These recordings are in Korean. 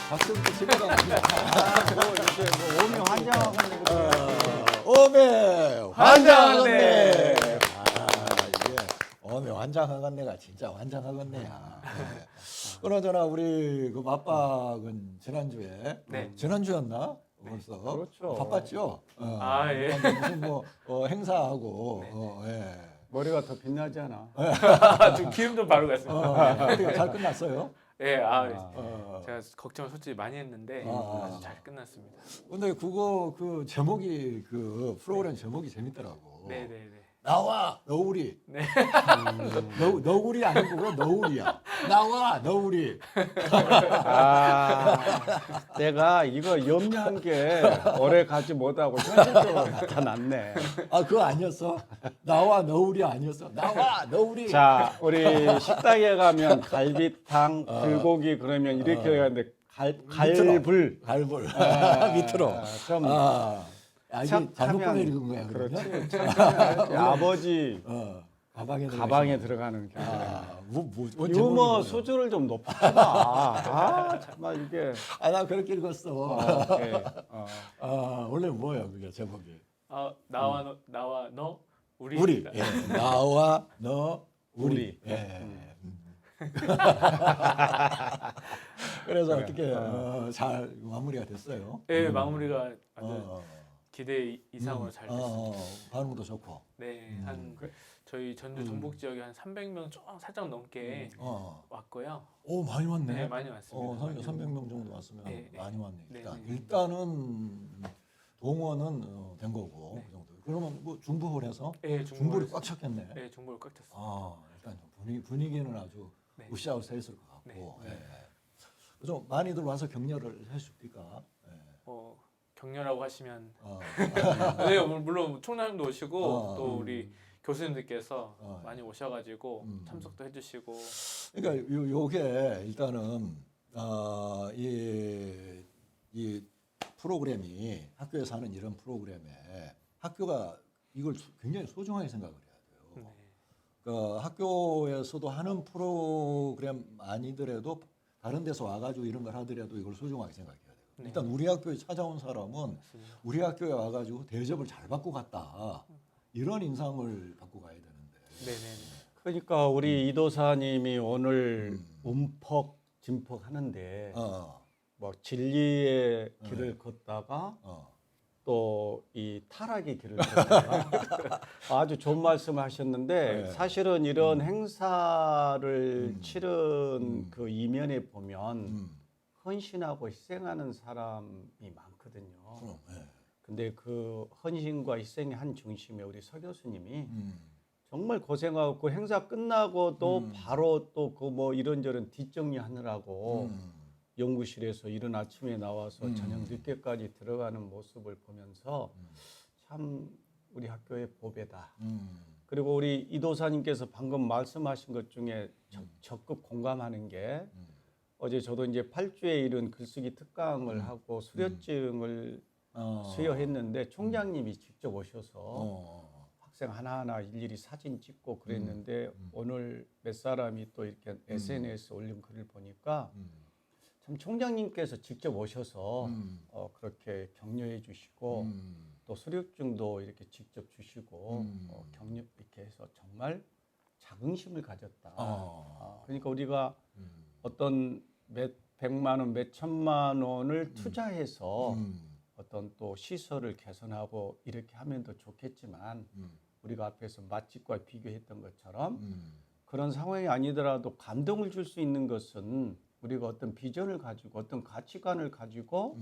박수부터 치고 갑니다. 뭐 이렇게 뭐 오미 환장하고 오메 환장하겠네. 이게 오메 환장하겠네가 진짜 환장하겠네야. 그러잖아 우리 그 맞박은 지난주에 네. 지난주였나? 벌써 그렇죠. 바빴죠. 아, 예. 무슨 뭐 행사하고 예. 머리가 더 빛나잖아. 좀 기름 좀 바르고 갔습니다. 어떻게 잘 끝났어요? 예, 어. 제가 걱정을 솔직히 많이 했는데 아. 아주 잘 끝났습니다. 근데 그거 그 제목이 그 프로그램 제목이 재밌더라고. 네, 네, 네. 나와 너구리. 네. 너구리 아니고 왜 너구리야? 나와 너구리. 아, 내가 이거 염려한 게 오래 가지 못하고 현실적으로 나타났네. 아 그거 아니었어? 나와 너구리 아니었어? 나와 너구리. 자, 우리 식당에 가면 갈비탕, 불고기 그러면 이렇게 하는데 갈불. 갈불 아, 밑으로. 좀 이게 착하면- 잘못 보내는 거야 그러면? 그렇지. 착하면 아버지 가방에 들어가는 게. 뭔 유머 제목이고요? 수준을 좀 높여봐. 아, 정말 이게. 나 그렇게 읽었어. 오케이. 원래 뭐야 그게 제목이? 나와 너 우리. 우리. 예. 나와 너 우리. 우리. 예. 그래서 그래. 어떻게 잘 마무리가 됐어요? 예, 마무리가 아주 어, 기대 이상으로 잘 됐습니다. 반응도 좋고. 네, 한 저희 전주 전북 지역에 한 300명 좀 살짝 넘게 왔고요. 오 많이 왔네. 네, 많이 왔습니다. 300명 정도 왔으면 네, 네. 많이 왔네. 네, 일단. 네. 일단은 동원은 된 거고 네. 그 정도. 그러면 뭐 중부홀에서 예, 중부를 꽉 찼겠네. 예, 중부를 꽉 찼습니다. 일단 좀 분위기는 아주 네. 으쌰으쌰 했을 것 같고. 네. 예. 좀 많이들 와서 격려를 해줍니까? 예. 격려라고 하시면 어. 네, 물론 총장님도 오시고 또 음. 우리 교수님들께서 어. 많이 오셔가지고 음. 참석도 해주시고. 그러니까 요게 일단은 이 프로그램이 학교에서 하는 이런 프로그램에 학교가 이걸 굉장히 소중하게 생각을 해야 돼요. 네. 그러니까 학교에서도 하는 프로그램 아니더라도 다른 데서 와가지고 이런 걸 하더라도 이걸 소중하게 생각해야 돼요. 네. 일단 우리 학교에 찾아온 사람은 맞습니다. 우리 학교에 와가지고 대접을 잘 받고 갔다. 이런 인상을 갖고 가야 되는데. 네네네. 그러니까 우리 이도사님이 오늘 움퍽 진퍽 하는데 뭐 진리의 길을 걷다가 또 이 타락의 길을 걷다가 아주 좋은 말씀하셨는데 네. 사실은 이런 행사를 치른 그 이면에 보면 헌신하고 희생하는 사람이 많거든요. 그럼, 예. 근데 그 헌신과 희생의 한 중심에 우리 서 교수님이 정말 고생하고 그 행사 끝나고도 바로 또 그 뭐 이런저런 뒷정리하느라고 연구실에서 이른 아침에 나와서 저녁 늦게까지 들어가는 모습을 보면서 참 우리 학교의 보배다. 그리고 우리 이도사님께서 방금 말씀하신 것 중에 적극 공감하는 게 어제 저도 이제 8주에 이른 글쓰기 특강을 하고 수료증을 수여했는데 총장님이 직접 오셔서 학생 하나하나 일일이 사진 찍고 그랬는데 오늘 몇 사람이 또 이렇게 SNS에 올린 글을 보니까 참 총장님께서 직접 오셔서 그렇게 격려해 주시고 또 수료증도 이렇게 직접 주시고 격려 이렇게 해서 정말 자긍심을 가졌다. 그러니까 우리가 어떤 몇 백만 원, 몇 천만 원을 투자해서 어떤 또 시설을 개선하고 이렇게 하면 더 좋겠지만 우리가 앞에서 맛집과 비교했던 것처럼 그런 상황이 아니더라도 감동을 줄 수 있는 것은 우리가 어떤 비전을 가지고 어떤 가치관을 가지고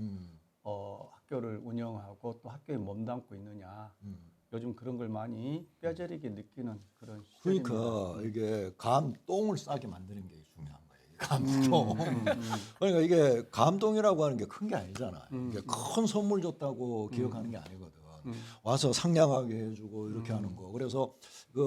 학교를 운영하고 또 학교에 몸담고 있느냐. 요즘 그런 걸 많이 뼈저리게 느끼는 그런 시절입니다. 그러니까 이게 감동을 싸게 만드는 게 중요한 거예요. 감동. 그러니까 이게 감동이라고 하는 게 큰 게 아니잖아. 이게 큰 선물 줬다고 기억하는 게 아니거든. 와서 상냥하게 해주고 이렇게 하는 거. 그래서 그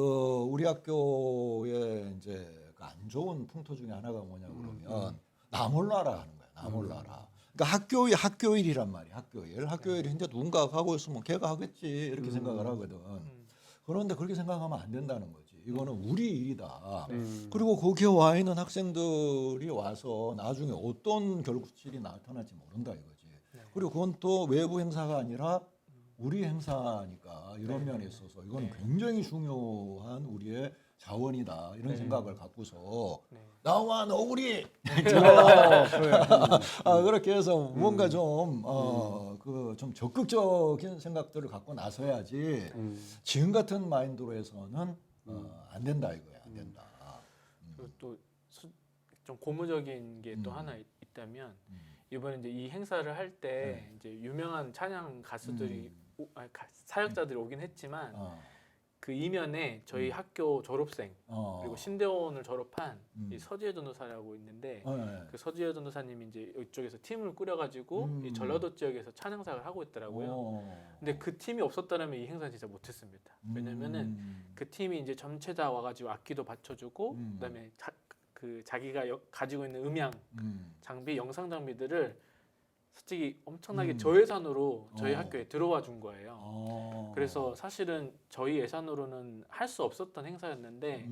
우리 학교에 이제 그 안 좋은 풍토 중에 하나가 뭐냐 그러면 나 몰라라 하는 거야. 나 몰라라. 그러니까 학교일이란 말이야. 학교일. 근데 누군가 하고 있으면 걔가 하겠지 이렇게 생각을 하거든. 그런데 그렇게 생각하면 안 된다는 거지. 이거는 우리 일이다. 음. 그리고 거기에 와 있는 학생들이 와서 나중에 어떤 결실이 나타날지 모른다 이거지. 네. 그리고 그건 또 외부 행사가 아니라 우리 행사니까 이런 면에 있어서 이건 네. 굉장히 중요한 우리의 자원이다 이런 네. 생각을 갖고서 네. 나와 너구리 그래. 그렇게 해서 뭔가 좀 그 좀 적극적인 생각들을 갖고 나서야지 지금 같은 마인드로 해서는 안 된다 이거야 안 된다. 그리고 또 좀 고무적인 게 또 하나 있다면 이번에 이제 이 행사를 할 때 이제 유명한 찬양 가수들이 사역자들이 오긴 했지만 그 이면에 저희 학교 졸업생 그리고 신대원을 졸업한 이 서지혜 전도사라고 있는데 네. 그 서지혜 전도사님이 이제 이쪽에서 팀을 꾸려가지고 이 전라도 지역에서 찬양사를 하고 있더라고요. 근데 그 팀이 없었다면 이 행사는 진짜 못했습니다. 왜냐면은 그 팀이 이제 전체 다 와가지고 악기도 받쳐주고 그다음에 자기가 가지고 있는 음향 장비, 영상 장비들을 솔직히 엄청나게 저예산으로 저희 학교에 들어와 준 거예요. 그래서 사실은 저희 예산으로는 할 수 없었던 행사였는데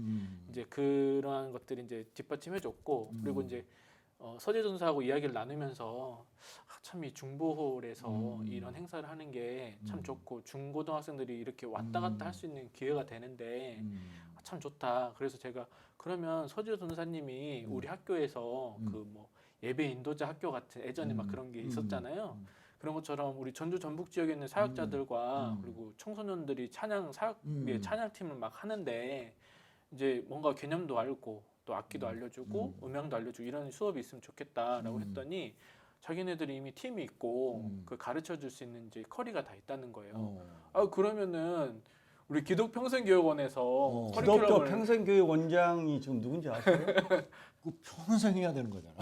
이제 그러한 것들이 이제 뒷받침해줬고 그리고 이제 서재 전사하고 이야기를 나누면서 참 이 중보홀에서 이런 행사를 하는 게 참 좋고 중고등학생들이 이렇게 왔다 갔다 할 수 있는 기회가 되는데 참 좋다. 그래서 제가 그러면 서재 전사님이 우리 학교에서 그 뭐 예배 인도자 학교 같은 예전에 막 그런 게 있었잖아요. 그런 것처럼 우리 전주 전북 지역에 있는 사역자들과 그리고 청소년들이 찬양팀을 막 하는데 이제 뭔가 개념도 알고 또 악기도 알려주고 음향도 알려주고 이런 수업이 있으면 좋겠다라고 했더니 자기네들이 이미 팀이 있고 그 가르쳐 줄 수 있는 이제 커리가 다 있다는 거예요. 아 그러면은 우리 기독평생교육원에서 기독교 커리큘럼을 평생교육 원장이 지금 누군지 아세요? 그 평생 해야 되는 거잖아.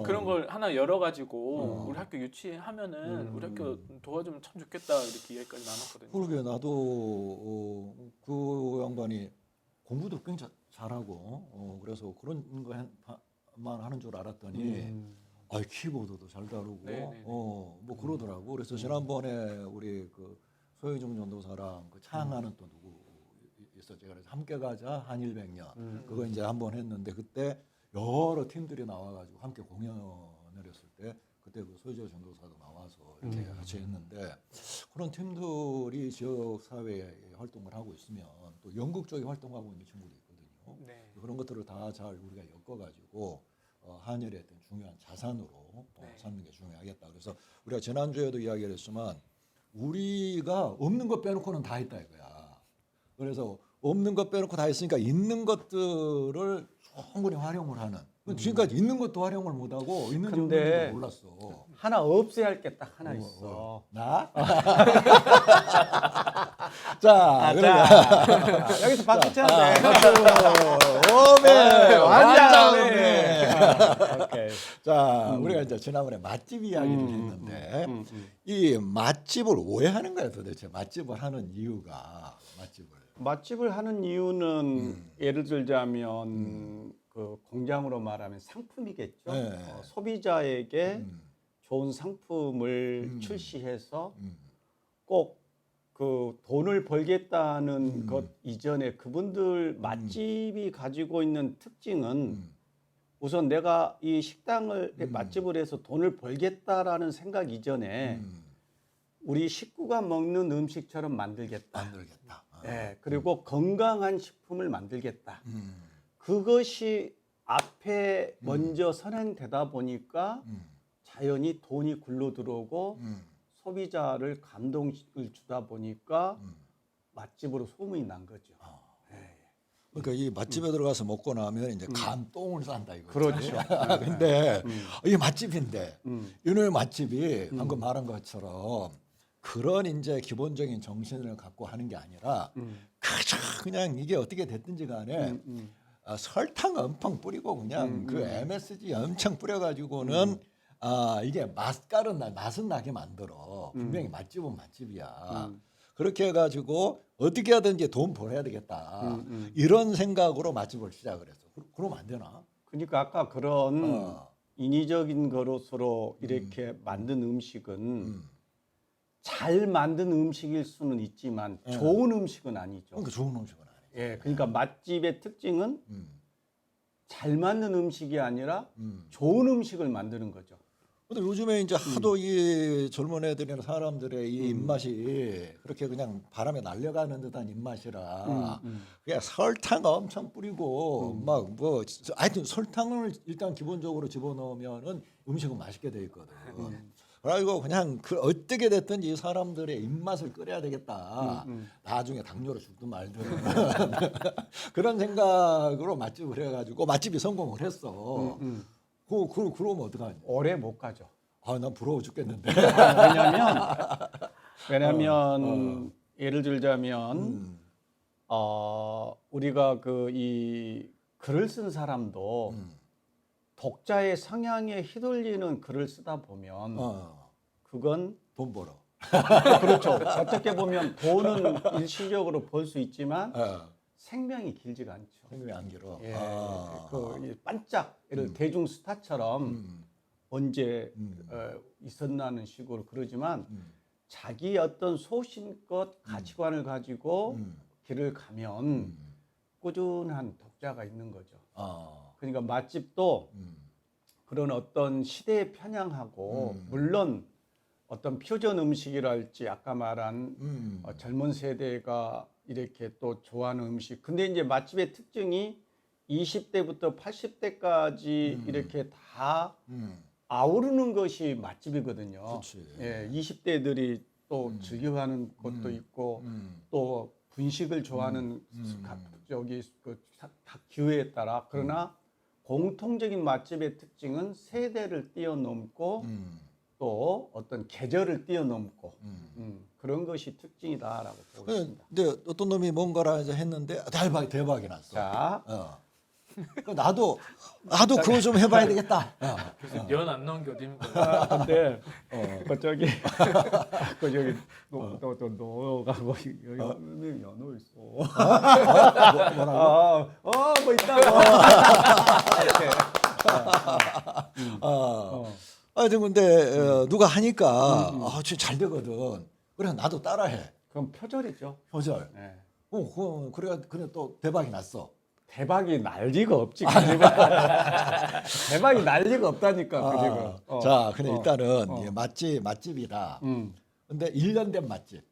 그런 걸 하나 열어가지고 우리 학교 유치하면은 우리 학교 도와주면 참 좋겠다 이렇게 이야기까지 나눴거든요. 그러게 나도 그 양반이 공부도 굉장히 잘하고 그래서 그런 거만 하는 줄 알았더니 키보드도 잘 다루고 네네네. 뭐 그러더라고. 그래서 지난번에 우리 그 소혜중 전도사랑 그 창하는 또 누구 있었지. 그래서 함께 가자 한일백년 그거 이제 한번 했는데 그때 여러 팀들이 나와가지고 함께 공연을 했을 때 그때 그 소재 전도사도 나와서 이렇게 같이 했는데 그런 팀들이 지역 사회에 활동을 하고 있으면 또 연극적인 활동하고 있는 친구도 있거든요. 네. 그런 것들을 다 잘 우리가 엮어가지고 한일의 어떤 중요한 자산으로 네. 삼는 게 중요하겠다. 그래서 우리가 지난주에도 이야기를 했지만 우리가 없는 것 빼놓고는 다 했다 이거야. 그래서 없는 것 빼놓고 다 했으니까 있는 것들을 충분히 활용을 하는. 지금까지 있는 것도 활용을 못하고 있는지 근데 없는지도 몰랐어. 하나 없애야 할 게 딱 하나 있어. 나? 자, 자, 여기서 박수 쳐야 돼. 오메 완전 오메. 오케이. 자, 우리가 이제 지난번에 맛집 이야기를 했는데 이 맛집을 왜 하는 거야 도대체? 맛집을 하는 이유가 맛집을 하는 이유는 예를 들자면 그 공장으로 말하면 상품이겠죠. 네. 소비자에게 좋은 상품을 출시해서 꼭 그 돈을 벌겠다는 것 이전에 그분들 맛집이 가지고 있는 특징은 우선 내가 이 식당을 맛집을 해서 돈을 벌겠다라는 생각 이전에 우리 식구가 먹는 음식처럼 만들겠다. 네, 그리고 건강한 식품을 만들겠다. 그것이 앞에 먼저 선행되다 보니까 자연히 돈이 굴러 들어오고 소비자를 감동을 주다 보니까 맛집으로 소문이 난 거죠. 그러니까 이 맛집에 들어가서 먹고 나면 이제 감동을 싼다 이거. 그렇죠. 근데 이게 맛집인데 이놈의 맛집이 방금 말한 것처럼 그런 이제 기본적인 정신을 갖고 하는 게 아니라 그냥 이게 어떻게 됐든지 간에 설탕 엄청 뿌리고 그냥 그 MSG 엄청 뿌려가지고는 이게 맛은 나게 만들어. 분명히 맛집은 맛집이야. 그렇게 해가지고 어떻게 하든지 돈 벌어야 되겠다. 이런 생각으로 맛집을 시작을 했어. 그러면 안 되나? 그러니까 아까 그런 인위적인 것으로 이렇게 만든 음식은 잘 만든 음식일 수는 있지만 예. 좋은 음식은 아니죠. 그러니까 좋은 음식은 아니죠. 예, 그러니까 맛집의 특징은 잘 만든 음식이 아니라 좋은 음식을 만드는 거죠. 근데 요즘에 이제 하도 이 젊은 애들이나 사람들의 이 입맛이 그렇게 그냥 바람에 날려가는 듯한 입맛이라 그냥 설탕 엄청 뿌리고 막 뭐 하여튼 설탕을 일단 기본적으로 집어넣으면은 음식은 맛있게 돼 있거든. 그래가지고 그냥 그 어떻게 됐든 이 사람들의 입맛을 끌어야 되겠다. 나중에 당뇨로 죽든 말든 그런 생각으로 맛집을 해가지고 맛집이 성공을 했어. 그러면 어떡하냐? 오래 못 가죠. 아, 난 부러워 죽겠는데. 왜냐하면 예를 들자면 우리가 그 이 글을 쓴 사람도 독자의 성향에 휘둘리는 글을 쓰다 보면 그건 돈 벌어. 그렇죠. 어떻게 보면 돈은 일시적으로 벌 수 있지만 생명이 길지가 않죠. 생명이 안 길어. 예, 그 반짝 예를 대중 스타처럼 언제 있었나는 식으로 그러지만 자기 어떤 소신껏 가치관을 가지고 길을 가면 꾸준한 독자가 있는 거죠. 그러니까 맛집도 그런 어떤 시대에 편향하고 물론 어떤 퓨전 음식이랄지 아까 말한 젊은 세대가 이렇게 또 좋아하는 음식. 근데 이제 맛집의 특징이 20대부터 80대까지 이렇게 다 아우르는 것이 맛집이거든요. 그렇지. 예, 20대들이 또 즐겨가는 곳도 있고 또 분식을 좋아하는 저기 다 기회에 따라 그러나 공통적인 맛집의 특징은 세대를 뛰어넘고 또 어떤 계절을 뛰어넘고 그런 것이 특징이다라고 보고 있습니다. 근데 어떤 놈이 뭔가를 이제 했는데 대박이 났어. 자, 그럼 나도 그거 좀 해봐야 되겠다. 교수님 연 안 넣은 게 어딥니까? 근데 그 저기 그 저기 또 넣어가고 여기 연어 있어. 뭐라고? 뭐 있다고. 하여튼 근데 누가 하니까 진짜 잘 되거든. 그래 나도 따라해. 그럼 표절이죠. 표절. 네. 그래 또 대박이 났어. 대박이 날 리가 없지. 대박이 날 리가 없다니까. 그 지금. 자, 근데 일단은 예, 맛집이다. 근데 1년 된 맛집.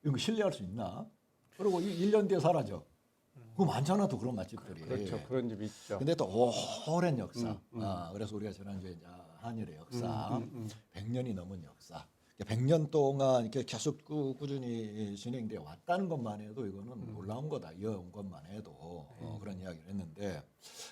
이거 신뢰할 수 있나? 그리고 1년 뒤에 사라져. 그거 많잖아 또 그런 맛집들이. 그렇죠. 그런 집 있죠. 근데 또 오랜 역사. 그래서 우리가 지난주에 이제 한일의 역사, 100년이 넘은 역사. 100년 동안 이렇게 계속 꾸준히 진행되어 왔다는 것만 해도 이거는 놀라운 거다. 이어온 것만 해도 그런 이야기를 했는데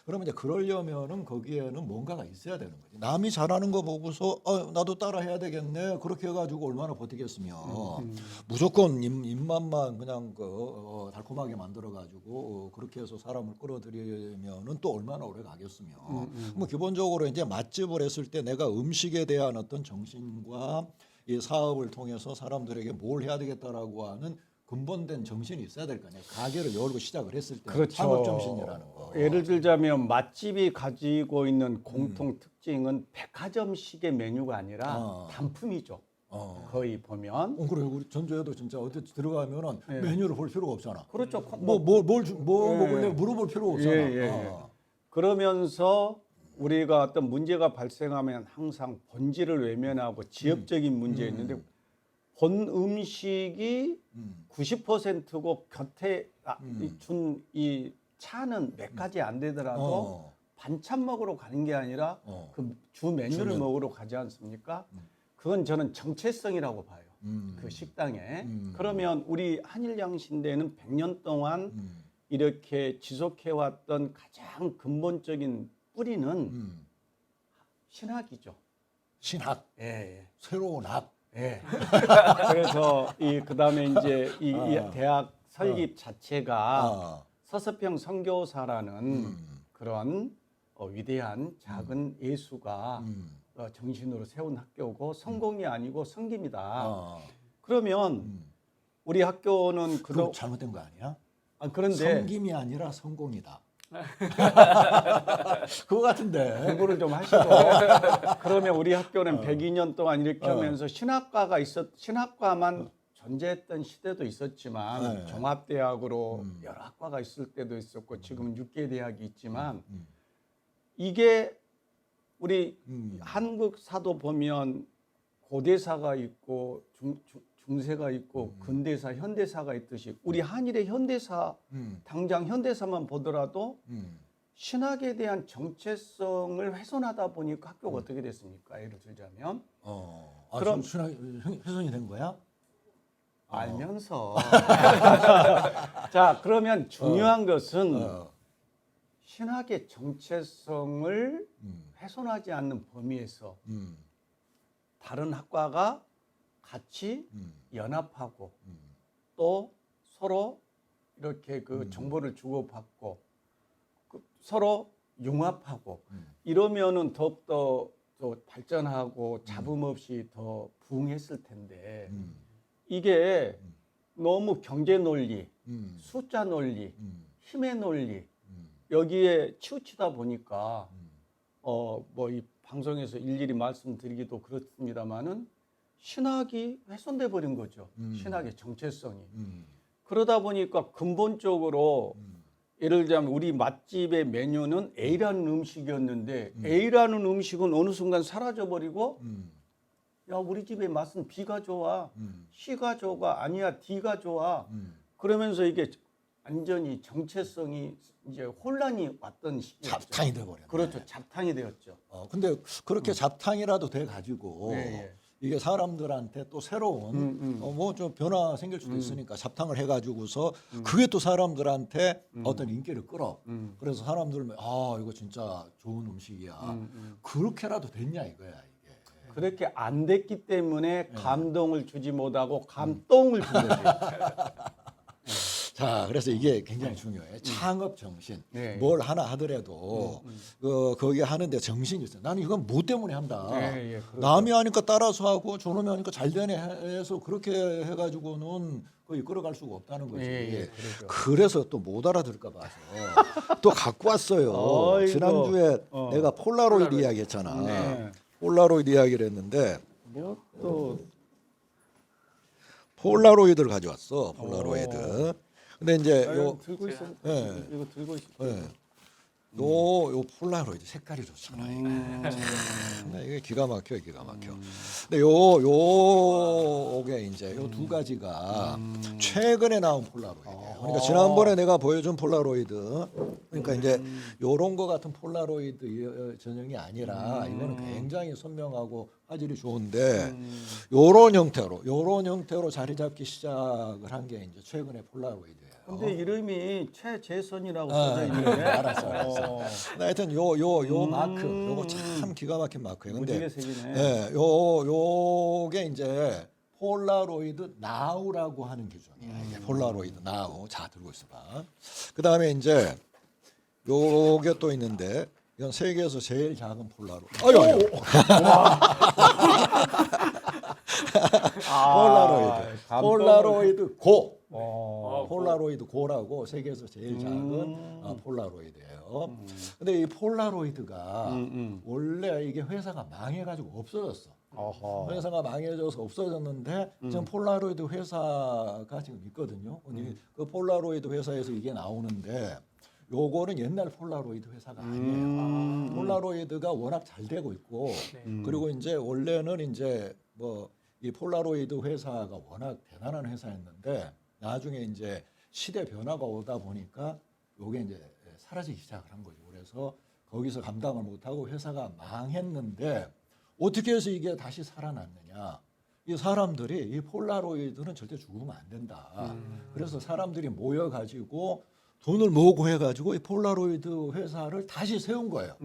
그러면 이제 그러려면은 거기에는 뭔가가 있어야 되는 거지. 남이 잘하는 거 보고서 나도 따라 해야 되겠네. 그렇게 해가지고 얼마나 버티겠으며 무조건 입맛만 그냥 달콤하게 만들어가지고 그렇게 해서 사람을 끌어들이면은 또 얼마나 오래 가겠으며. 뭐 기본적으로 이제 맛집을 했을 때 내가 음식에 대한 어떤 정신과 이 사업을 통해서 사람들에게 뭘 해야 되겠다라고 하는 근본된 정신이 있어야 될 거 아니에요. 가게를 열고 시작을 했을 때 그렇죠. 상업 정신이라는 거. 예를 들자면 맛집이 가지고 있는 공통 특징은 백화점식의 메뉴가 아니라 단품이죠. 거의 보면. 그래 우리 전주에도 진짜 어디 들어가면은 메뉴를 볼 필요가 없잖아. 그렇죠. 뭐 먹을래 물어볼 필요가 없잖아. 예. 그러면서 우리가 어떤 문제가 발생하면 항상 본질을 외면하고 지엽적인 문제 있는데 본 음식이 90%고 곁에 준 이 차는 몇 가지 안 되더라도 반찬 먹으러 가는 게 아니라 그 주 메뉴를 먹으러 가지 않습니까? 그건 저는 정체성이라고 봐요. 그 식당에. 그러면 우리 한일양신대는 100년 동안 이렇게 지속해왔던 가장 근본적인 뿌리는 신학이죠. 신학, 예. 새로운 학. 예. 그래서 그다음에 이제 이 대학 설립 자체가 서서평 선교사라는 그런 위대한 작은 예수가 정신으로 세운 학교고 성공이 아니고 성김이다. 그러면 우리 학교는 그거 잘못된 거 아니야? 그런데 성김이 아니라 성공이다. 그거 같은데. 공부를 좀 하시고 그러면 우리 학교는 102년 동안 이렇게 하면서 신학과만 존재했던 시대도 있었지만 네. 종합대학으로 여러 학과가 있을 때도 있었고 지금은 6개 대학이 있지만 이게 우리 한국 사도 보면 고대사가 있고 중세가 있고 근대사, 현대사가 있듯이 우리 한일의 현대사 당장 현대사만 보더라도 신학에 대한 정체성을 훼손하다 보니까 학교가 어떻게 됐습니까? 예를 들자면 그럼 순학 훼손이 된 거야? 알면서 자 그러면 중요한 것은 신학의 정체성을 훼손하지 않는 범위에서 다른 학과가 같이 연합하고 또 서로 이렇게 그 정보를 주고받고 서로 융합하고 이러면은 더욱더 더 발전하고 잡음 없이 더 부흥했을 텐데 이게 너무 경제 논리, 숫자 논리, 힘의 논리 여기에 치우치다 보니까 뭐 이 방송에서 일일이 말씀드리기도 그렇습니다만은 신학이 훼손돼 버린 거죠. 신학의 정체성이. 그러다 보니까 근본적으로 예를 들자면 우리 맛집의 메뉴는 A라는 음식이었는데 A라는 음식은 어느 순간 사라져 버리고 야 우리 집의 맛은 B가 좋아, C가 좋아, 아니야 D가 좋아. 그러면서 이게 완전히 정체성이 이제 혼란이 왔던 시기였죠. 잡탕이 돼 버렸네. 그렇죠, 잡탕이 되었죠. 근데 그렇게 잡탕이라도 돼 가지고 예. 이게 사람들한테 또 새로운 뭐 좀 변화 생길 수도 있으니까 잡탕을 해가지고서 그게 또 사람들한테 어떤 인기를 끌어. 그래서 사람들 이거 진짜 좋은 음식이야. 그렇게라도 됐냐 이거야 이게. 그렇게 안 됐기 때문에 감동을 주지 못하고 감동을 준 거지. 자, 그래서 이게 굉장히 중요해. 창업 정신. 네. 뭘 하나 하더라도 거기 하는데 정신이 있어. 나는 이건 뭐 때문에 한다. 그렇죠. 남이 하니까 따라서 하고 저놈이 하니까 잘 되네 해서 그렇게 해가지고는 거의 끌어갈 수가 없다는 거지. 그렇죠. 그래서 또 못 알아들을까 봐서 또 갖고 왔어요. 어이구. 지난주에 내가 폴라로이드 이야기했잖아. 네. 폴라로이드 이야기를 했는데 뭐 또 폴라로이드를 가져왔어. 폴라로이드. 근데 이제 요 들고 있어. 예. 이거 들고 있어. 예. 요 폴라로이드 색깔이 좋잖아. 근데 이게 기가 막혀. 근데 요게 이제 요 두 가지가 최근에 나온 폴라로이드예요. 그러니까 지난번에 내가 보여준 폴라로이드, 그러니까 이제 요런 거 같은 폴라로이드 전형이 아니라 이거는 굉장히 선명하고 화질이 좋은데 요런 형태로 자리 잡기 시작을 한 게 이제 최근에 폴라로이드예요. 근데 이름이 최재선이라고 써져 있는데. 알았어. 하여튼 요 마크, 요거 참 기가 막힌 마크예요. 근데 무지개 색이네. 예, 요게 이제 폴라로이드 나우라고 하는 기종이에요. 이게 폴라로이드 나우. 자, 들고 있어봐. 그 다음에 이제 요게 또 있는데 이건 세계에서 제일 작은 폴라로이드. 아유. 폴라로이드 고. 폴라로이드 고라고 세계에서 제일 작은 폴라로이드예요. 근데 이 폴라로이드가 원래 이게 회사가 망해가지고 없어졌어. 회사가 망해져서 없어졌는데 지금 폴라로이드 회사가 지금 있거든요. 그 폴라로이드 회사에서 이게 나오는데 요거는 옛날 폴라로이드 회사가 아니에요. 폴라로이드가 워낙 잘 되고 있고 그리고 이제 원래는 이제 뭐 이 폴라로이드 회사가 워낙 대단한 회사였는데 나중에 이제 시대 변화가 오다 보니까 요게 이제 사라지기 시작을 한 거죠. 그래서 거기서 감당을 못하고 회사가 망했는데 어떻게 해서 이게 다시 살아났느냐? 이 사람들이 이 폴라로이드는 절대 죽으면 안 된다. 그래서 사람들이 모여가지고 돈을 모으고 해가지고 이 폴라로이드 회사를 다시 세운 거예요.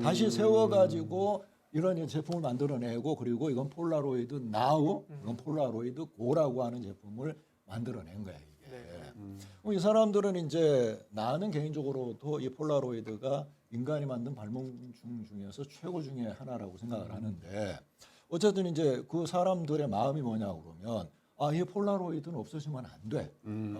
다시 세워가지고 이런 제품을 만들어내고 그리고 이건 폴라로이드 나우, 이건 폴라로이드 고라고 하는 제품을 만들어낸 거야 이게. 이 사람들은 이제 나는 개인적으로도 이 폴라로이드가 인간이 만든 발명품 중에서 최고 중에 하나라고 생각을 하는데 어쨌든 이제 그 사람들의 마음이 뭐냐 그러면 이 폴라로이드는 없어지면 안 돼.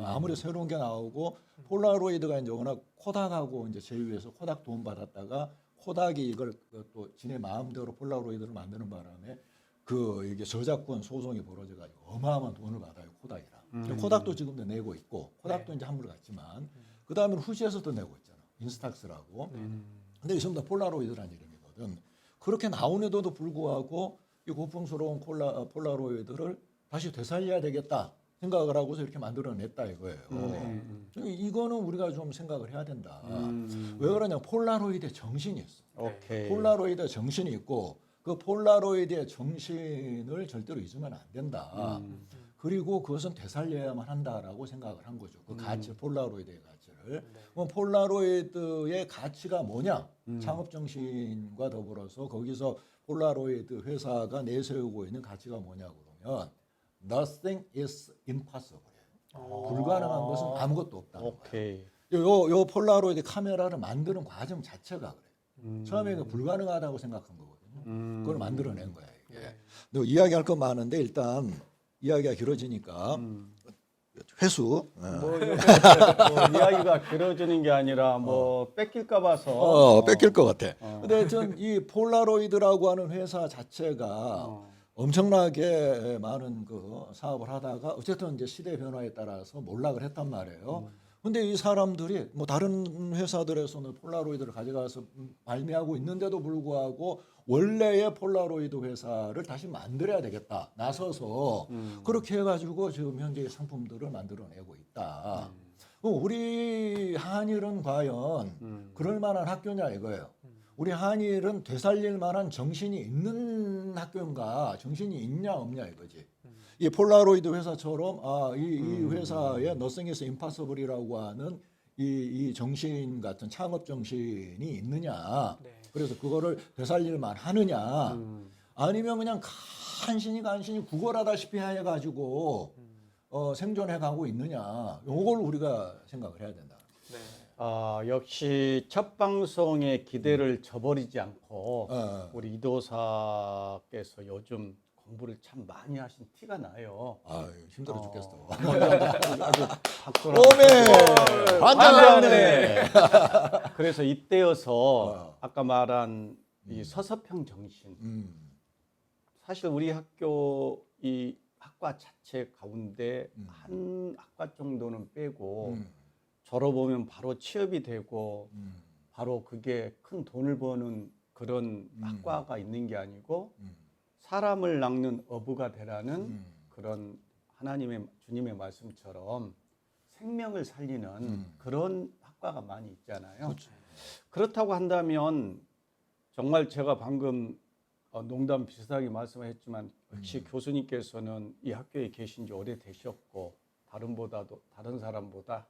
아무리 새로운 게 나오고 폴라로이드가 이제 워낙 코닥하고 이제 제휴해서 코닥 돈 받았다가 코닥이 이걸 또 지네 마음대로 폴라로이드를 만드는 바람에 이게 저작권 소송이 벌어져가지고 어마어마한 돈을 받아요, 코닥이랑. 코닥도 지금도 내고 있고 코닥도 이제 한물 갔지만 그 다음에 후지에서도 내고 있잖아, 인스탁스라고. 근데 이게 전부 다 폴라로이드라는 이름이거든. 그렇게 나오는데도 불구하고 이 고풍스러운 폴라로이드를 다시 되살려야 되겠다 생각을 하고서 이렇게 만들어냈다 이거예요. 이거는 우리가 좀 생각을 해야 된다. 왜 그러냐, 폴라로이드의 정신이 있어. 오케이. 폴라로이드의 정신이 있고 그 폴라로이드의 정신을 절대로 잊으면 안 된다. 그리고 그것은 되살려야만 한다라고 생각을 한 거죠. 그 가치, 폴라로이드의 가치를. 그럼 폴라로이드의 가치가 뭐냐? 창업 정신과 더불어서 거기서 폴라로이드 회사가 내세우고 있는 가치가 뭐냐 그러면 Nothing is impossible. 불가능한 것은 아무것도 없다는 오케이. 거예요. 요 폴라로이드 카메라를 만드는 과정 자체가 그래. 처음에 불가능하다고 생각한 거거든요. 그걸 만들어낸 거야 이게. 근데 이야기할 건 많은데 일단 이야기가 길어지니까 회수. 뭐 이야기가 길어지는 게 아니라 뭐 뺏길까 봐서. 뺏길 것 같아. 근데 전 이 폴라로이드라고 하는 회사 자체가 엄청나게 많은 그 사업을 하다가 어쨌든 이제 시대 변화에 따라서 몰락을 했단 말이에요. 근데 이 사람들이 뭐 다른 회사들에서는 폴라로이드를 가져가서 발매하고 있는데도 불구하고 원래의 폴라로이드 회사를 다시 만들어야 되겠다 나서서 그렇게 해가지고 지금 현재 상품들을 만들어내고 있다. 우리 한일은 과연 그럴 만한 학교냐 이거예요. 우리 한일은 되살릴 만한 정신이 있는 학교인가, 정신이 있냐 없냐 이거지. 이 폴라로이드 회사처럼 이 회사의 Nothing is Impossible이라고 하는 이 정신 같은 창업 정신이 있느냐. 그래서 그거를 되살릴 만하느냐. 아니면 그냥 간신히 구걸하다시피 해가지고 생존해 가고 있느냐. 요걸 우리가 생각을 해야 된다. 역시 첫 방송의 기대를 저버리지 않고 우리 이도사께서 요즘 공부를 참 많이 하신 티가 나요. 힘들어 죽겠어. 아주 박수를 오메 환장하네. 그래서 이때여서 아까 말한 이 서서평 정신. 사실 우리 학교 이 학과 자체 가운데 한 학과 정도는 빼고 졸업하면 바로 취업이 되고 바로 그게 큰 돈을 버는 그런 학과가 있는 게 아니고 사람을 낚는 어부가 되라는 그런 하나님의 주님의 말씀처럼 생명을 살리는 그런 학과가 많이 있잖아요. 그렇죠. 그렇다고 한다면 정말 제가 방금 농담 비슷하게 말씀하셨지만 역시 교수님께서는 이 학교에 계신 지 오래되셨고 다른 사람보다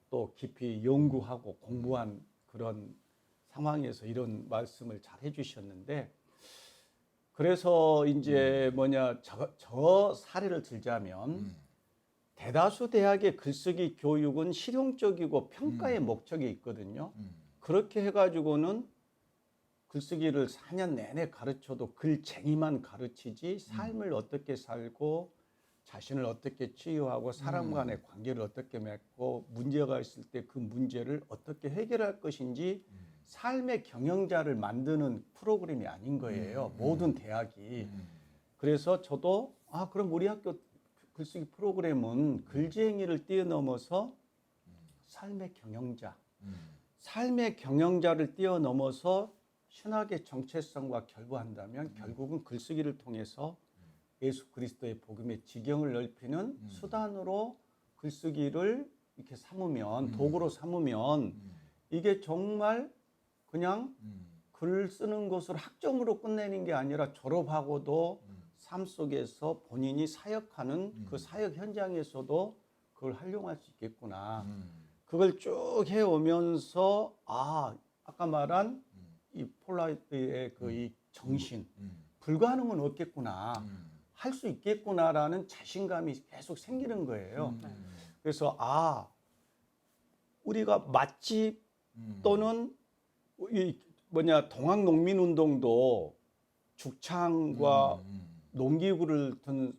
또 깊이 연구하고 공부한 그런 상황에서 이런 말씀을 잘 해주셨는데, 그래서 이제 저 사례를 들자면 대다수 대학의 글쓰기 교육은 실용적이고 평가의 목적이 있거든요. 그렇게 해가지고는 글쓰기를 4년 내내 가르쳐도 글쟁이만 가르치지 삶을 어떻게 살고 자신을 어떻게 치유하고 사람 간의 관계를 어떻게 맺고 문제가 있을 때 그 문제를 어떻게 해결할 것인지 삶의 경영자를 만드는 프로그램이 아닌 거예요. 모든 대학이. 그래서 저도 그럼 우리 학교 글쓰기 프로그램은 글쟁이를 뛰어넘어서 삶의 경영자를 뛰어넘어서 신학의 정체성과 결부한다면 결국은 글쓰기를 통해서 예수 그리스도의 복음의 지경을 넓히는 수단으로 글쓰기를 이렇게 삼으면 도구로 삼으면 이게 정말 그냥 글 쓰는 것을 학점으로 끝내는 게 아니라 졸업하고도 삶 속에서 본인이 사역하는 그 사역 현장에서도 그걸 활용할 수 있겠구나. 그걸 쭉 해오면서 아까 말한 이 폴라로이드의 그 이 정신 불가능은 없겠구나. 할 수 있겠구나라는 자신감이 계속 생기는 거예요. 그래서 우리가 맛집 또는 동학농민운동도 죽창과 농기구를 든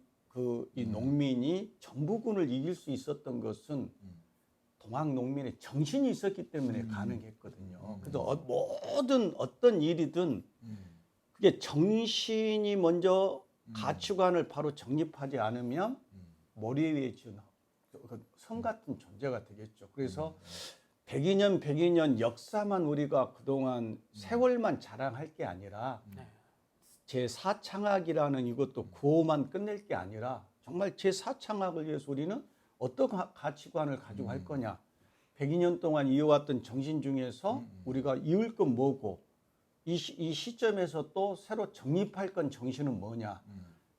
이 농민이 정부군을 이길 수 있었던 것은 동학 농민의 정신이 있었기 때문에 가능했거든요. 그래서 모든 어떤 일이든 그게 정신이 먼저 가치관을 바로 정립하지 않으면 머리 위에 지은 성 같은 존재가 되겠죠. 그래서 102년 역사만 우리가 그동안 세월만 자랑할 게 아니라 제4창학이라는 이것도 구호만 끝낼 게 아니라 정말 제4창학을 위해서 우리는 어떤 가치관을 가지고 할 거냐. 102년 동안 이어왔던 정신 중에서 우리가 이을 건 뭐고 이 시점에서 또 새로 정립할 건 정신은 뭐냐.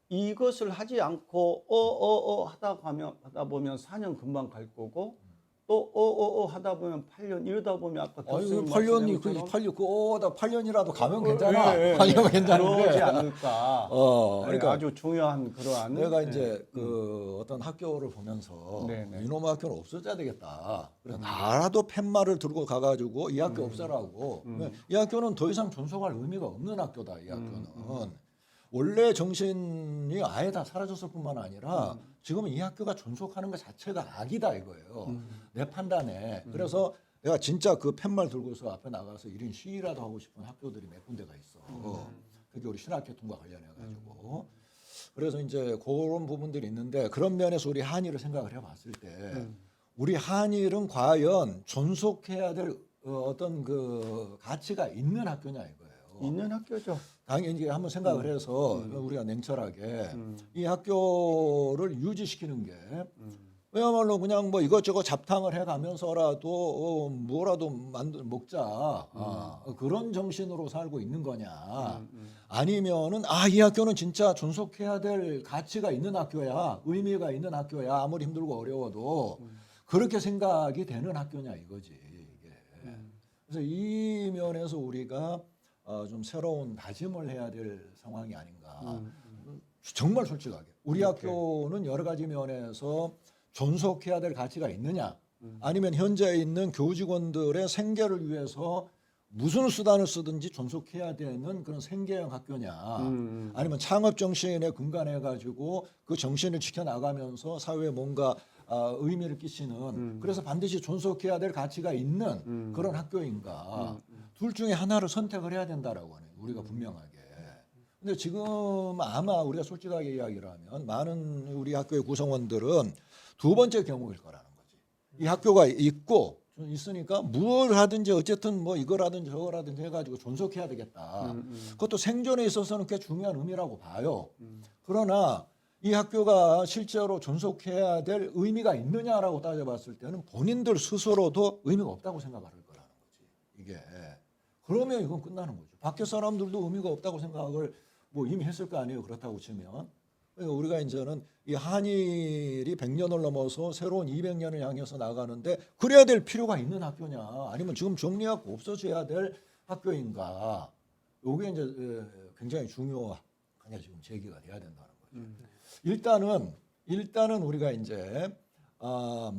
이것을 하지 않고 하다 보면 4년 금방 갈 거고 또 하다 보면 8년 이러다 보면 아까 교수님 8년이 그 8년이라도 가면 괜찮아. 예, 예. 8년 괜찮은데. 그러지 않을까. 그러니까 아주 중요한 그러한. 내가 이제 그 어떤 학교를 보면서 네네. 이놈의 학교는 없어져야 되겠다. 그래서 나라도 팻말을 들고 가가지고 이 학교 없애라고. 이 학교는 더 이상 존속할 의미가 없는 학교다. 이 학교는. 원래 정신이 아예 다 사라졌을 뿐만 아니라 지금은 이 학교가 존속하는 것 자체가 악이다 이거예요. 내 판단에. 그래서 내가 진짜 그 팻말 들고서 앞에 나가서 1인 시위라도 하고 싶은 학교들이 몇 군데가 있어. 그게 우리 신학교통과 관련해 가지고. 그래서 이제 그런 부분들이 있는데 그런 면에서 우리 한일을 생각을 해봤을 때 우리 한일은 과연 존속해야 될 어떤 그 가치가 있는 학교냐 이거예요. 있는 학교죠. 당연히 이제 한번 생각을 해서 우리가 냉철하게 이 학교를 유지시키는 게 왜냐말로 그냥 뭐 이것저것 잡탕을 해가면서라도 뭐라도 먹자 그런 정신으로 살고 있는 거냐 아니면은 이 학교는 진짜 존속해야 될 가치가 있는 학교야 의미가 있는 학교야 아무리 힘들고 어려워도 그렇게 생각이 되는 학교냐 이거지 이게. 그래서 이 면에서 우리가 좀 새로운 다짐을 해야 될 상황이 아닌가. 정말 솔직하게 우리 학교는 여러 가지 면에서 존속해야 될 가치가 있느냐 아니면 현재 있는 교직원들의 생계를 위해서 무슨 수단을 쓰든지 존속해야 되는 그런 생계형 학교냐 아니면 창업 정신에 근간해 가지고 그 정신을 지켜나가면서 사회에 뭔가 의미를 끼치는 그래서 반드시 존속해야 될 가치가 있는 그런 학교인가 둘 중에 하나를 선택을 해야 된다라고 하네요. 우리가 분명하게. 근데 지금 아마 우리가 솔직하게 이야기를 하면 많은 우리 학교의 구성원들은 두 번째 경우일 거라는 거지. 이 학교가 있고 있으니까 뭘 하든지 어쨌든 뭐 이거라든지 저거라든지 해가지고 존속해야 되겠다. 그것도 생존에 있어서는 꽤 중요한 의미라고 봐요. 그러나 이 학교가 실제로 존속해야 될 의미가 있느냐라고 따져봤을 때는 본인들 스스로도 의미가 없다고 생각할 거라는 거지. 이게. 그러면 이건 끝나는 거죠. 밖에 사람들도 의미가 없다고 생각을 뭐 이미 했을 거 아니에요. 그렇다고 치면. 그러니까 우리가 이제는 이 한일이 100년을 넘어서 새로운 200년을 향해서 나가는데 그래야 될 필요가 있는 학교냐 아니면 지금 정리하고 없어져야 될 학교인가. 이게 이제 굉장히 중요한 지금 제기가 돼야 된다는 거죠. 일단은 우리가 이제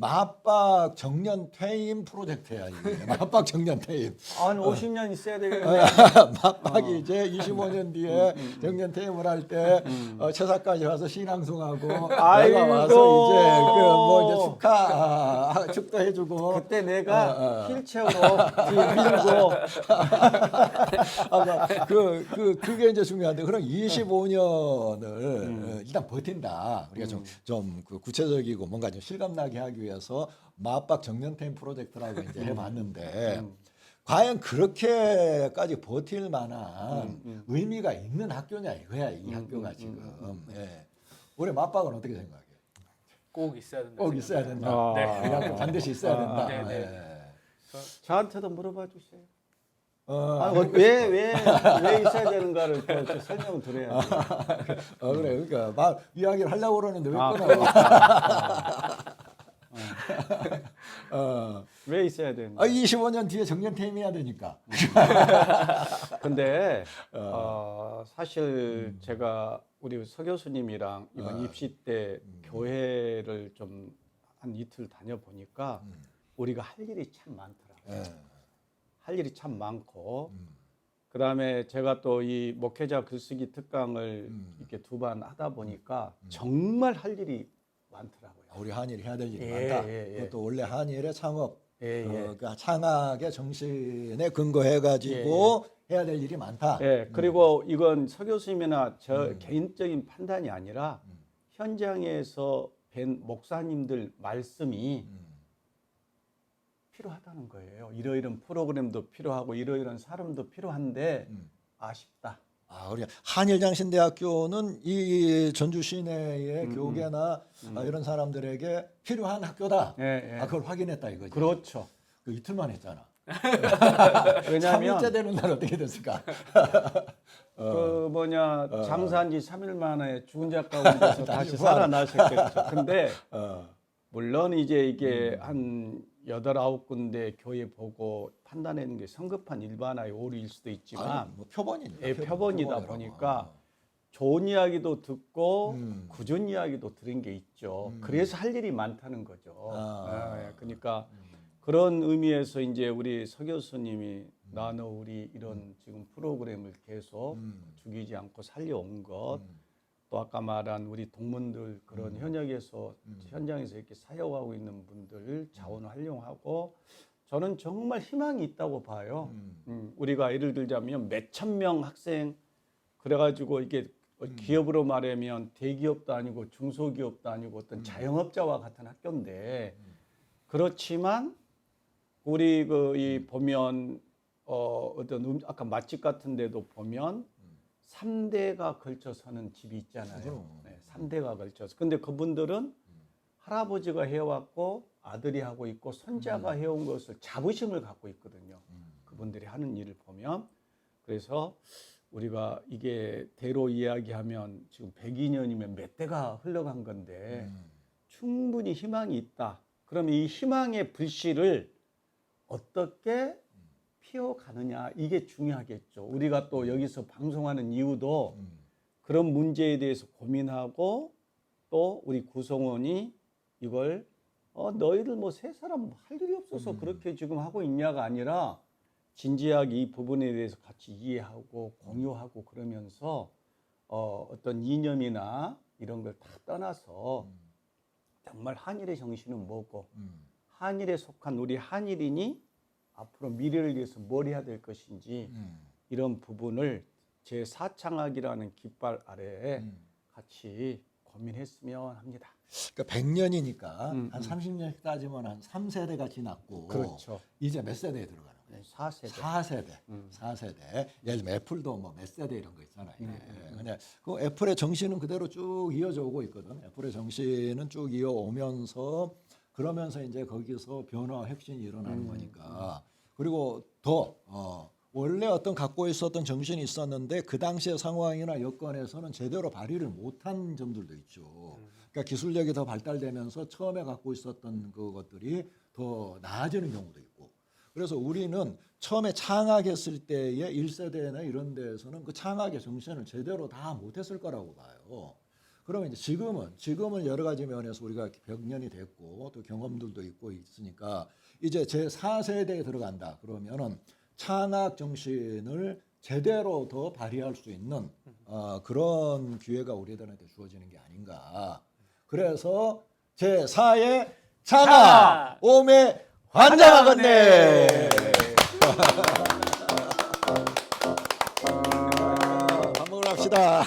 맞박 정년 퇴임 프로젝트야 이게. 맞박 정년 퇴임. 한 50년 있어야 되겠네. 맞박이 이제 25년 뒤에 정년 퇴임을 할 때 채사까지 와서 신앙송하고 내가 와서 이제 뭐 이제 축도 해주고 그때 내가 휠체어로 밀고 그게 이제 중요한데 그럼 25년을 일단 버틴다. 우리가 좀 그 구체적이고 뭔가 좀 실감나게 하기 위해서 맞박 정년퇴임 프로젝트라고 이제 해봤는데 과연 그렇게까지 버틸 만한 의미가 있는 학교냐 이거야 이 학교가 지금. 예. 올해 맞박은 어떻게 생각해? 꼭 있어야 된다. 꼭 있어야 된다. 네. 이 학교 반드시 있어야 된다. 네, 네. 예. 저한테도 물어봐 주세요. 왜 있어야 되는가를 또 설명을 드려야지. 그래 그러니까 막 이야기를 하려고 그러는데 왜 끊어? 왜 있어야 되는가? 25년 뒤에 정년 퇴임해야 되니까. 근데 사실 제가 우리 서 교수님이랑 이번 입시 때 교회를 좀 한 이틀 다녀보니까 우리가 할 일이 참 많더라고요. 할 일이 참 많고 그다음에 제가 또 이 목회자 글쓰기 특강을 이렇게 2번 하다 보니까 정말 할 일이 많더라고요. 우리 한일이 해야 될 일이 예, 많다. 예, 예. 그것도 원래 한일의 창업, 예, 예. 그러니까 창학의 정신에 근거해가지고 해야 될 일이 많다. 예, 그리고 이건 서 교수님이나 저 개인적인 판단이 아니라 현장에서 뵌 목사님들 말씀이 필요하다는 거예요. 이러이런 프로그램도 필요하고 이러이런 사람도 필요한데 아쉽다. 우리 한일장신대학교는 이 전주 시내의 교계나 이런 사람들에게 필요한 학교다. 예, 예. 그걸 확인했다 이거지. 그렇죠. 그 이틀만 했잖아. 왜냐하면 3일째 되는 날 어떻게 됐을까? 그 장사한 지 3일 만에 죽은 자 가운데서 다시 살아나셨겠죠. 근데 물론 이제 이게 한 8, 9군데 교회 보고 판단하는 게 성급한 일반화의 오류일 수도 있지만 뭐 표본이니까. 예, 표본이다 보니까 좋은 이야기도 듣고 굳은 이야기도 들은 게 있죠. 그래서 할 일이 많다는 거죠. 예, 그러니까 그런 의미에서 이제 우리 서 교수님이 나눠 우리 이런 지금 프로그램을 계속 죽이지 않고 살려온 것, 또 아까 말한 우리 동문들 그런 현역에서 현장에서 이렇게 사역하고 있는 분들 자원을 활용하고 저는 정말 희망이 있다고 봐요. 우리가 예를 들자면 몇천 명 학생 그래가지고 이게 기업으로 말하면 대기업도 아니고 중소기업도 아니고 어떤 자영업자와 같은 학교인데 그렇지만 우리 이 보면 어떤 아까 맛집 같은 데도 보면 3대가 걸쳐서는 집이 있잖아요. 네, 3대가 걸쳐서. 근데 그분들은 할아버지가 해왔고 아들이 하고 있고 손자가 해온 것을 자부심을 갖고 있거든요. 그분들이 하는 일을 보면. 그래서 우리가 이게 대로 이야기하면 지금 102년이면 몇 대가 흘러간 건데 충분히 희망이 있다. 그러면 이 희망의 불씨를 어떻게 피워가느냐 이게 중요하겠죠. 우리가 또 여기서 방송하는 이유도 그런 문제에 대해서 고민하고 또 우리 구성원이 이걸 너희들 뭐 세 사람 할 일이 없어서 그렇게 지금 하고 있냐가 아니라 진지하게 이 부분에 대해서 같이 이해하고 공유하고 그러면서 어떤 이념이나 이런 걸 다 떠나서 정말 한일의 정신은 뭐고 한일에 속한 우리 한일인이 앞으로 미래를 위해서 뭘 해야 될 것인지 이런 부분을 제4창학이라는 깃발 아래에 같이 고민했으면 합니다. 그러니까 100년이니까 한 30년씩 따지면 한 3세대가 지났고 그렇죠. 이제 몇 세대에 들어가는 거예요? 4세대. 4세대. 예를 들면 애플도 뭐 몇 세대 이런 거 있잖아요. 근데 그 애플의 정신은 그대로 쭉 이어져 오고 있거든. 애플의 정신은 쭉 이어오면서 그러면서 이제 거기서 변화, 혁신이 일어나는 거니까. 그리고 더 원래 어떤 갖고 있었던 정신이 있었는데 그 당시의 상황이나 여건에서는 제대로 발휘를 못한 점들도 있죠. 그러니까 기술력이 더 발달되면서 처음에 갖고 있었던 그것들이 더 나아지는 경우도 있고. 그래서 우리는 처음에 창학했을 때의 1세대나 이런 데에서는 그 창학의 정신을 제대로 다 못했을 거라고 봐요. 그러면 이제 지금은 여러 가지 면에서 우리가 100년이 됐고 또 경험들도 있고 있으니까 이제 제 4세대에 들어간다. 그러면은 창학 정신을 제대로 더 발휘할 수 있는 그런 기회가 우리들한테 주어지는 게 아닌가. 그래서 제 4의 창학 오메 환장하겠네. 밥 먹으러 갑시다.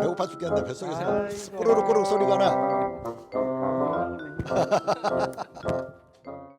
배고파 죽겠는데 뱃속에서 꼬르륵 꼬르륵 소리가 나.